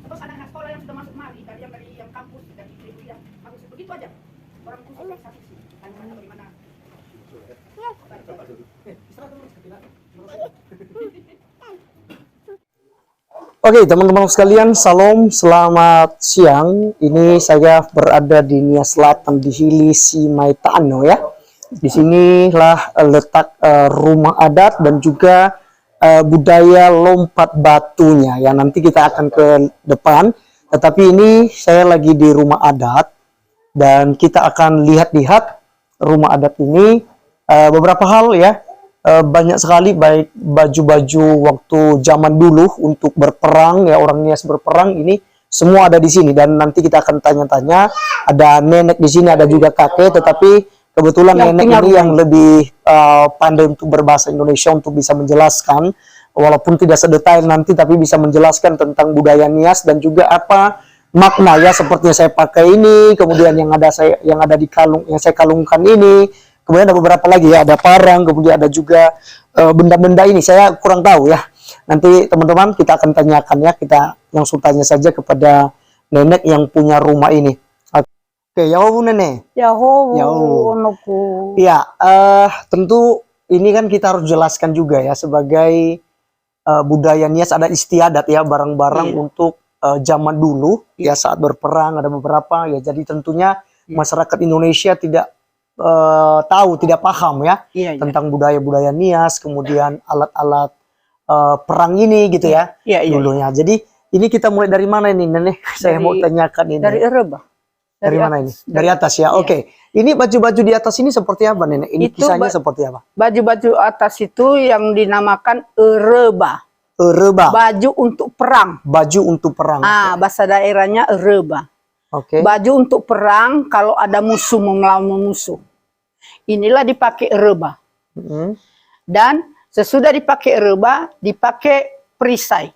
Terus ada anak sekolah yang sudah masuk mari dari yang kampus dari kuliah bagus begitu aja orang khusus saksi tanya bagaimana. Oke, teman-teman sekalian, salam, selamat siang. Ini saya berada di Nia Selatan di Hili Simaitano ya. Di sinilah letak rumah adat dan juga budaya lompat batunya ya. Nanti kita akan ke depan. Tetapi ini saya lagi di rumah adat dan kita akan lihat-lihat rumah adat ini beberapa hal ya. Banyak sekali baik baju-baju waktu zaman dulu untuk berperang ya, orang Nias berperang, ini semua ada di sini. Dan nanti kita akan tanya-tanya, ada nenek di sini, ada juga kakek, tetapi kebetulan nenek ini yang lebih pandai untuk berbahasa Indonesia untuk bisa menjelaskan, walaupun tidak sedetail nanti, tapi bisa menjelaskan tentang budaya Nias dan juga apa makna ya, seperti yang saya pakai ini, kemudian yang ada di kalung, yang saya kalungkan ini. Kemudian ada beberapa lagi ya, ada parang, kemudian ada juga benda-benda ini. Saya kurang tahu ya. Nanti teman-teman kita akan tanyakan ya, kita langsung tanya saja kepada nenek yang punya rumah ini. Oke, yaho nenek. Yaho, anakku. Ya, tentu ini kan kita harus jelaskan juga ya, sebagai budaya Nias ada istiadat ya, barang-barang untuk zaman dulu ya, saat berperang ada beberapa ya. Jadi tentunya masyarakat Indonesia tidak tahu, tidak paham ya tentang budaya-budaya Nias, kemudian alat-alat perang ini gitu ya dulunya. Jadi ini kita mulai dari mana ini nenek? Saya mau tanyakan ini. Dari Erebah. Dari mana ini? Dari atas ya. Oke. Ini baju-baju di atas ini seperti apa nenek? Ini itu kisahnya seperti apa? Baju-baju atas itu yang dinamakan Erebah. Erebah. Baju untuk perang. Baju untuk perang. Bahasa daerahnya Erebah. Baju untuk perang kalau ada musuh mau melawan musuh. Inilah dipakai Erebah. Dan sesudah dipakai Erebah, dipakai perisai.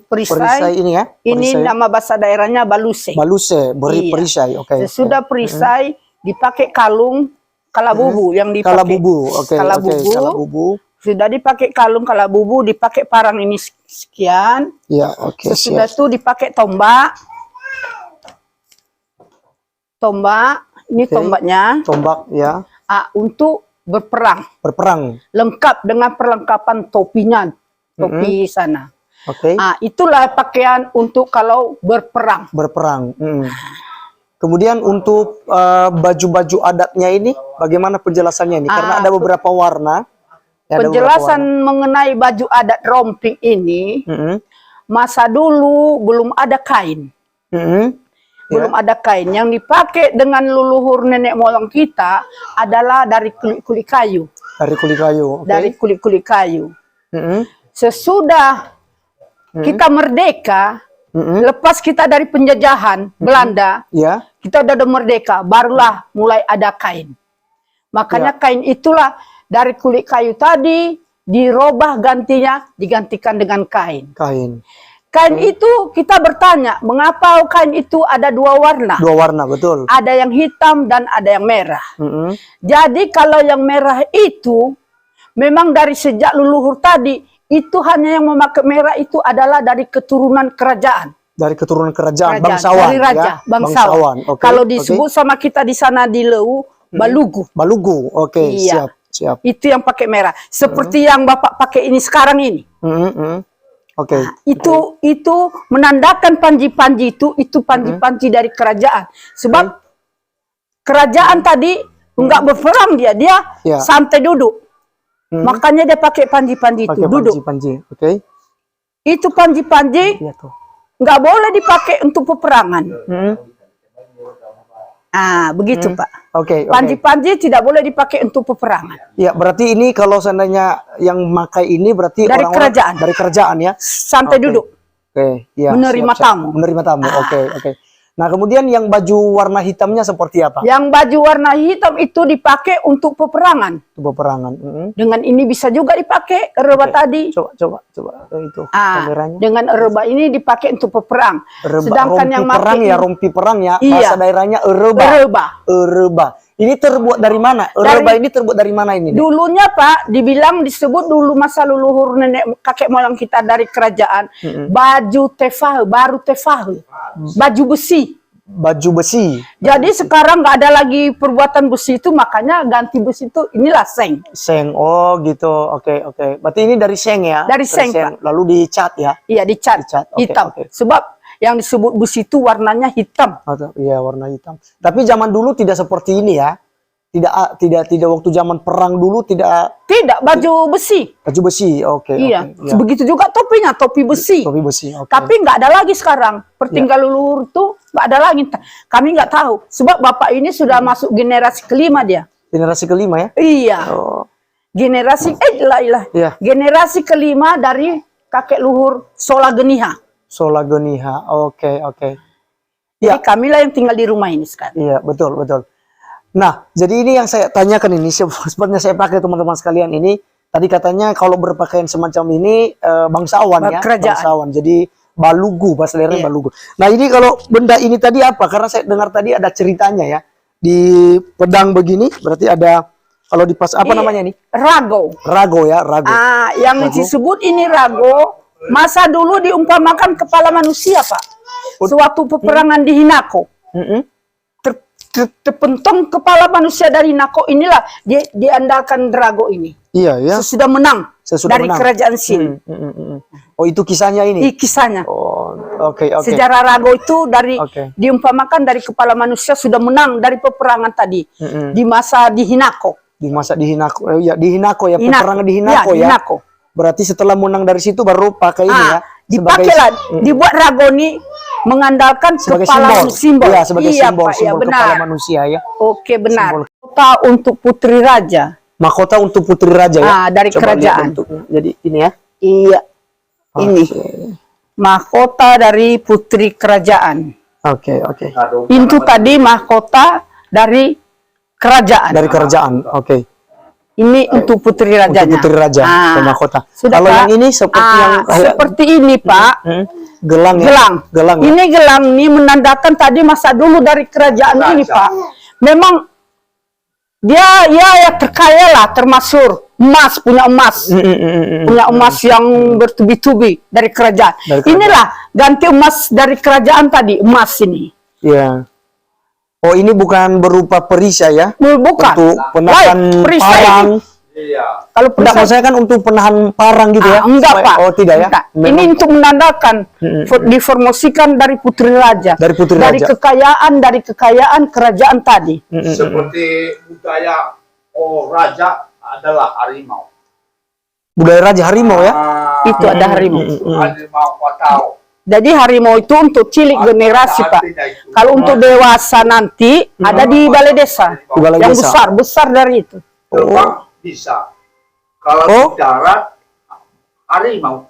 Perisai ini ya. Perisai. Ini nama bahasa daerahnya baluse. Baluse, beri perisai. Sesudah perisai dipakai kalung kalabubu yang dipakai. Kalabubu, kalabubu. Sudah dipakai kalung kalabubu, dipakai parang ini sekian. Ya, sesudah itu dipakai tombak. Tombak, ini tombaknya. Tombak, ya. Untuk berperang. Berperang. Lengkap dengan perlengkapan topinya, topi sana. Itulah pakaian untuk kalau berperang. Berperang. Kemudian untuk baju-baju adatnya ini, bagaimana penjelasannya ini? Karena ada beberapa warna. Penjelasan mengenai baju adat romping ini, masa dulu belum ada kain. Belum ada kain. Yang dipakai dengan leluhur nenek moyang kita adalah dari kulit-kulit kayu. Dari kulit kayu. Dari kulit-kulit kayu. Sesudah kita merdeka, lepas kita dari penjajahan Belanda, kita udah merdeka, barulah mulai ada kain. Makanya kain itulah dari kulit kayu tadi dirubah gantinya, digantikan dengan kain. Kain itu kita bertanya, mengapa kain itu ada dua warna? Dua warna, betul. Ada yang hitam dan ada yang merah. Jadi kalau yang merah itu, memang dari sejak leluhur tadi, itu hanya yang memakai merah itu adalah dari keturunan kerajaan. Dari keturunan kerajaan, bangsawan. Dari raja, ya? bangsawan. Kalau disebut sama kita di sana di Leu, Balugu. Balugu, siap. Itu yang pakai merah. Seperti yang Bapak pakai ini sekarang ini. Itu menandakan panji-panji itu panji-panji dari kerajaan. Sebab kerajaan tadi enggak berperang dia santai duduk. Makanya dia pakai panji-panji itu duduk. Itu panji-panji enggak boleh dipakai untuk peperangan. Begitu Pak. Panji-panji tidak boleh dipakai untuk peperangan. Ya, berarti ini kalau seandainya yang memakai ini berarti dari kerajaan. Dari kerajaan ya. Santai duduk. Ya, menerima tamu. Menerima tamu. Oke. Nah, kemudian yang baju warna hitamnya seperti apa? Yang baju warna hitam itu dipakai untuk peperangan. Peperangan. Dengan ini bisa juga dipakai erba tadi. Coba itu kameranya. Dengan erba ini dipakai untuk peperang. Sedangkan yang rompi perang ya, iya, bahasa daerahnya erba. Ini terbuat dari mana? Erba ini terbuat dari mana ini? Dulunya Pak, dibilang disebut dulu masa leluhur nenek kakek moyang kita dari kerajaan, baju tefah, baru tefah, baju besi. Baju besi. Jadi sekarang nggak ada lagi perbuatan besi itu, makanya ganti besi itu inilah seng. Seng, oh gitu, oke. Berarti ini dari seng ya? Dari seng, Pak. Lalu dicat ya? Iya, dicat. Hitam. Sebab yang disebut besi itu warnanya hitam. Iya, warna hitam. Tapi zaman dulu tidak seperti ini ya? Tidak waktu zaman perang dulu tidak baju besi. Baju besi, oke. Iya. Begitu juga topinya, topi besi. Topi besi, oke. Tapi nggak ada lagi sekarang. Pertinggal leluhur tuh nggak ada lagi. Kami nggak tahu. Sebab bapak ini sudah masuk generasi kelima dia. Generasi kelima ya? Iya. Generasi Iya. Generasi kelima dari kakek luhur Sola Geniha. Sola Geniha, oke. Jadi kamilah yang tinggal di rumah ini sekarang. Iya, betul. Nah, jadi ini yang saya tanyakan ini, sebenarnya saya pakai teman-teman sekalian ini, tadi katanya kalau berpakaian semacam ini bangsawan ya, bangsawan. Jadi balugu, bahasa daerahnya balugu. Nah, ini kalau benda ini tadi apa? Karena saya dengar tadi ada ceritanya ya, di pedang begini, berarti ada, kalau di pas apa namanya ini? Rago. Rago ya, rago. Yang disebut ini rago, masa dulu diumpamakan kepala manusia Pak. Suatu peperangan di Hinako. Terpentung kepala manusia dari Nako inilah diandalkan Rago ini. Iya. Sesudah menang dari kerajaan Sin. Oh, itu kisahnya ini? Kisahnya. Oh, oke. Sejarah Rago itu dari diumpamakan dari kepala manusia sudah menang dari peperangan tadi di masa di Hinako. Di masa di Hinako, ya di Hinako ya, peperangan di Hinako ya. Hinako. Berarti setelah menang dari situ baru pakai ini ya. Dipakailah, dibuat Rago ini mengandalkan sebagai kepala simbol. Ya, sebagai simbol Pak, kepala manusia ya. Oke, benar. Mahkota untuk putri raja. Mahkota untuk putri raja ya. Dari kerajaan. Jadi ini ya. Iya. Ini. Mahkota dari putri kerajaan. Oke. Itu tadi mahkota dari kerajaan. Dari kerajaan. Oke. Ini untuk putri rajanya. Untuk putri raja, mahkota. Kalau yang ini seperti yang seperti ini, Pak. Gelang. Ini gelang ini menandakan tadi masa dulu dari kerajaan ini, Pak. Memang dia ya terkaya lah, termasuk emas, punya emas. Punya emas yang bertubi-tubi dari kerajaan. Inilah ganti emas dari kerajaan tadi, emas ini. Iya. Oh, ini bukan berupa perisai ya? Bukan. Untuk penahan parang. Iya. Kalau tidak, maksudnya kan untuk penahan parang gitu ya? Enggak, Pak. Oh, tidak ya? Ini untuk menandakan diformasikan dari putri raja. Dari putri raja. Dari kekayaan kerajaan tadi. Seperti budaya raja adalah harimau. Budaya raja harimau ya? Itu ada harimau. Harimau patau. Jadi harimau itu untuk cilik generasi, Pak. Kalau untuk dewasa nanti ada di balai desa. Yang besar dari itu. Terbang bisa. Kalau di darat harimau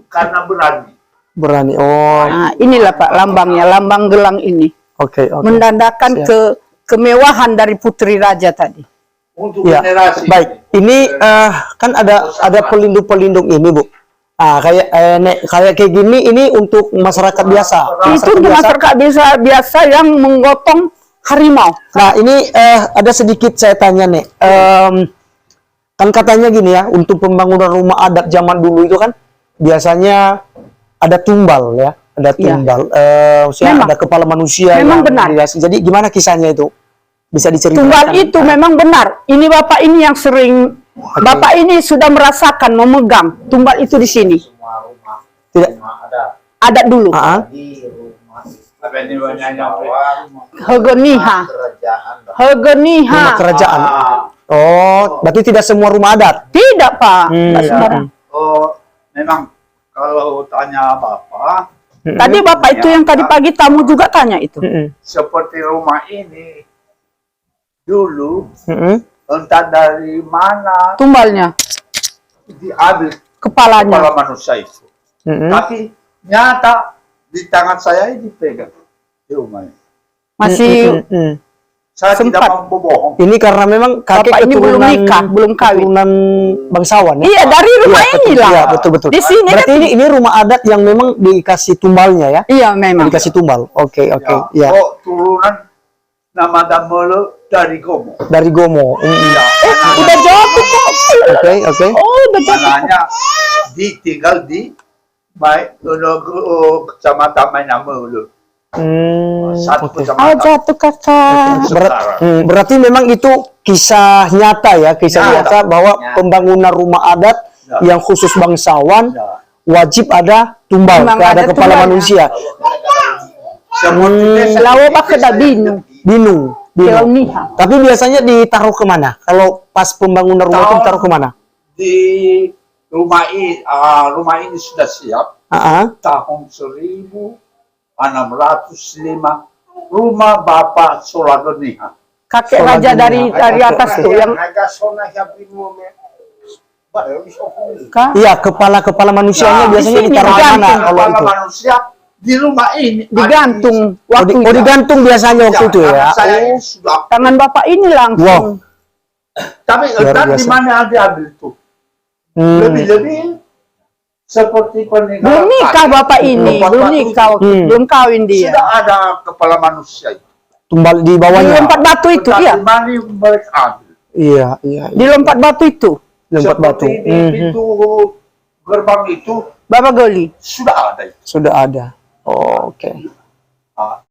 karena berani. Berani. Oh. Nah, inilah Pak lambangnya, lambang gelang ini. Oke. Menandakan kemewahan dari putri raja tadi. Untuk generasi. Baik. Ini kan ada pelindung-pelindung ini, Bu. Kayak gini ini untuk masyarakat biasa. Itu untuk masyarakat biasa yang menggotong harimau. Nah, ini ada sedikit saya tanya nih. Kan katanya gini ya, untuk pembangunan rumah adat zaman dulu itu kan biasanya ada tumbal ya, ada tumbal. Ada kepala manusia. Memang benar. Jadi gimana kisahnya itu? Bisa diceritakan? Tumbal itu memang benar. Ini Bapak ini yang sering Bapak ini sudah merasakan memegang tumbal itu di sini. Semua rumah. Tidak ada dulu. Di rumah. Hegeniha. Rumah kerajaan. Oh, berarti tidak semua rumah adat? Tidak, Pak. Oh, memang kalau tanya Bapak. Tadi Bapak itu yang tadi pagi tamu juga tanya itu. Seperti rumah ini dulu. Entah dari mana tumbalnya diambil kepala manusia itu. Tapi nyata di tangan saya ini dipegang. di rumah ini. Masih Saya Sempat. tidak mampu bohong. Ini karena memang kakek Bapak ini belum keturunan nikah, belum kawin. keturunan bangsawan ya. Iya, dari rumah Iya, betul. inilah. Iya, betul. Di sini Berarti kan. ini rumah adat yang memang dikasih tumbalnya ya? Iya, memang. Dikasih tumbal. Oke. Ya. Oh, turunan nama Damolo dari Gomo. Dari Gomo. Ya, Udah jatuh kok. Oke. Oh, udah jatuh. anaknya tinggal di kecamatan Mainamulu. Satu Oke. Oh, kecamatan. jatuh kakak. Berarti memang itu kisah nyata ya, kisah nyata bahwa pembangunan rumah adat yang khusus bangsawan Ya. wajib ada tumbal, Memang ada ada kepala tumbalnya. manusia. Seperti desa Lawa di pakai desa dah binu. Binu. Kalau niha. Tapi biasanya ditaruh kemana? Kalau pas pembangunan rumah itu ditaruh kemana? Di rumah ini sudah siap tahun 1605. Rumah Bapak Soladoniha. Kakek raja dari atas tuh yang Kak? Iya, kepala manusianya Nah, biasanya di sini ditaruh digantung. mana kalau Kepala itu? manusia di rumah ini Digantung Oh, waktu digantung biasanya waktu itu ya. Saya ini sudah. tangan bapak ini langsung. Wow. Tapi Luar entah di biasa. mana diambil itu. Lebih-lebih seperti peninggalan. Belum nikah tadi. bapak ini, Lompat belum batu nikah, itu. belum kawin dia. Sudah ada kepala manusia itu. Tumbal di Di bawahnya. lompat batu itu, Entah iya. di mana mereka ambil. Iya. Di lompat batu itu, Lompat batu. Seperti di pintu gerbang itu Bapak Goli. sudah ada itu. Sudah ada. Oh, oke. Ah,